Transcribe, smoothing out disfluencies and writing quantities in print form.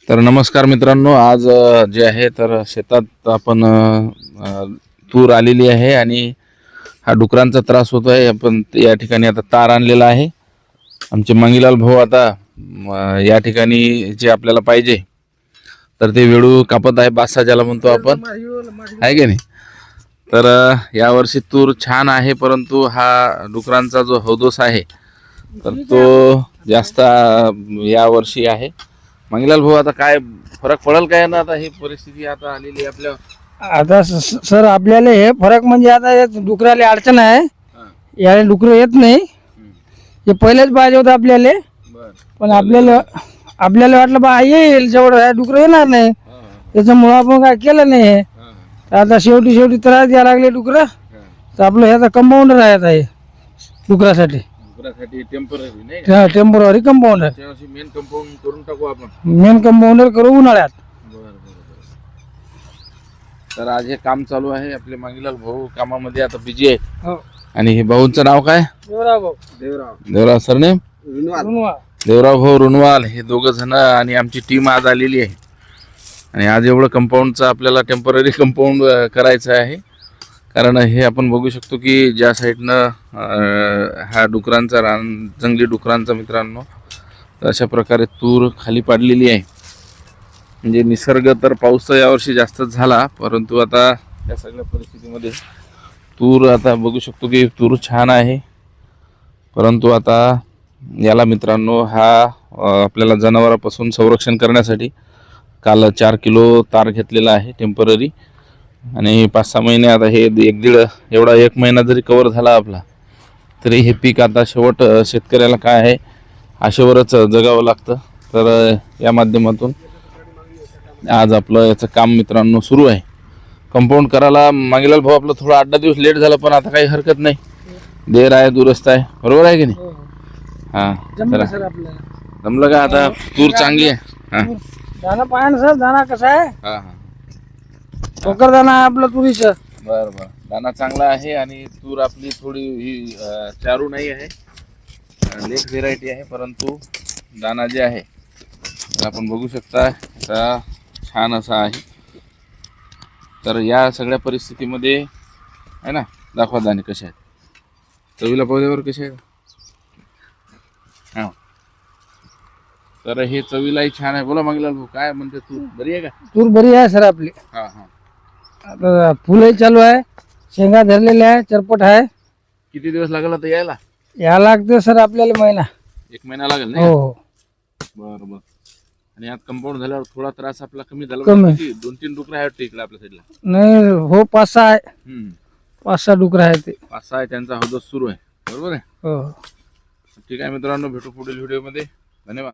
तर नमस्कार मित्रांनो, आज जे आहे तर शेतात आपण तूर आलेली आहे आणि हा डुकरांचा त्रास होतो आहे. आपण या ठिकाणी आता तार आणलेला आहे. आमचे मंगीलाल भाऊ आता या ठिकाणी जे आपल्याला पाहिजे तर ते वेळू कापत आहे, बासा ज्याला म्हणतो आपण, आहे की नाही. तर यावर्षी तूर छान आहे, परंतु हा डुकरांचा जो हौदोस आहे तर तो जास्त यावर्षी आहे. मंगीलाल भाऊ, आता काय फरक पडेल काय ना, आता ही परिस्थिती आता आलेली आपल्या. आता सर आपल्याला हे फरक म्हणजे आता डुकराला अडचण आहे. याला डुकर येत नाही. हे पहिलेच पाहिजे होतं आपल्याला, पण आपल्याला वाटलं बा येईल, जेवढं डुकर येणार नाही, त्याच्यामुळं आपण काय केलं नाही. तर आता शेवटी त्रास द्यायला लागले डुकर. तर आपलं ह्याचा कंपाऊंडर आहे आता हे डुकरासाठी. टेम्पररी नाही, टेम्पररी कंपाऊंडर. मेन कंपाऊंड करून टाकू आपण. मेन कंपाऊंडर करू उन्हाळ्यात. तर आज हे काम चालू आहे. आपले मंगीलाल भाऊ कामामध्ये आता बिजी आहे. हो. आणि हे भाऊंचं नाव काय? देवराव सरनेम देवराव भाऊ रुनवाल. हे दोघं जण आणि आमची टीम आज आलेली आहे. आणि आज एवढं कंपाऊंडचं आपल्याला टेम्पररी कंपाऊंड करायचं आहे. कारण हे आपण बघू शकतो की ज्या साईडनं हा डुकरांचा जंगली डुकरांचा मित्रांनो, अशा प्रकारे तूर खाली पाडलेली आहे. म्हणजे निसर्ग तर पाऊस तर यावर्षी जास्तच झाला, परंतु आता या सगळ्या परिस्थितीमध्ये तूर आता बघू शकतो की तूर छान आहे. परंतु आता याला मित्रांनो हा आपल्याला जनावरांपासून संरक्षण करण्यासाठी काल 4 किलो तार घेतलेला आहे टेम्पररी. आणि 5-6 महिने आता हे 1-1.5 एवढा 1 महिना जरी कवर झाला आपला, तरी हे पीक आता शेवट शेतकऱ्याला काय आहे आशेवरच जगावं लागतं. तर या माध्यमातून आज आपलं याचं काम मित्रांनो सुरू आहे. कंपाऊंड करायला मंगीलाल भाऊ आपलं थोडं 8-10 दिवस लेट झालं, पण आता काही हरकत नाही. देर आहे दुरस्त आहे, बरोबर आहे की नाही. हां, जमलं का? आता तूर चांगली आहे. हां, दाना पाहा ना सर, दाना कसा आहे? हां हां, ठोकर दाना आहे आपलं तुरीचं. बरं बरं. दाना चांगला आहे आणि तूर आपली थोडी ही चारू नाही आहे, लेट व्हेरायटी आहे, परंतु दाना जे आहे तर आपण बघू शकता आता छान असा आहे. तर या सगळ्या परिस्थितीमध्ये आहे ना, दाखवा दाणे कसे आहेत, चवीला पाहिल्यावर कसे आहेत. हां, तर हे चवीलाही छान आहे. बोला मंगीलाल भाऊ, काय म्हणते तूर बरी आहे का? तूर बरी आहे सर आपली. हां हां. आता फुलही चालू आहे, शेंगा धरलेल्या आहे, चरपट आहे. किती दिवस लागला तर यायला? या लागते सर आपल्याला महिना. 1 महिना लागेल नाही? हो. बरं बरं. आणि आज कंपाऊंड झाल्यावर थोडा त्रास आपला कमी झाला. कमी. 2-3 डुकरं आहेत इकडे आपल्या साईडला. नाही हो, 5-6 आहे. 5-6 डुकर आहे ते. 5-6 आहे, त्यांचा हौदस सुरू आहे, बरोबर आहे. हो. ठीक आहे मित्रांनो, भेटू पुढील व्हिडिओमध्ये. धन्यवाद.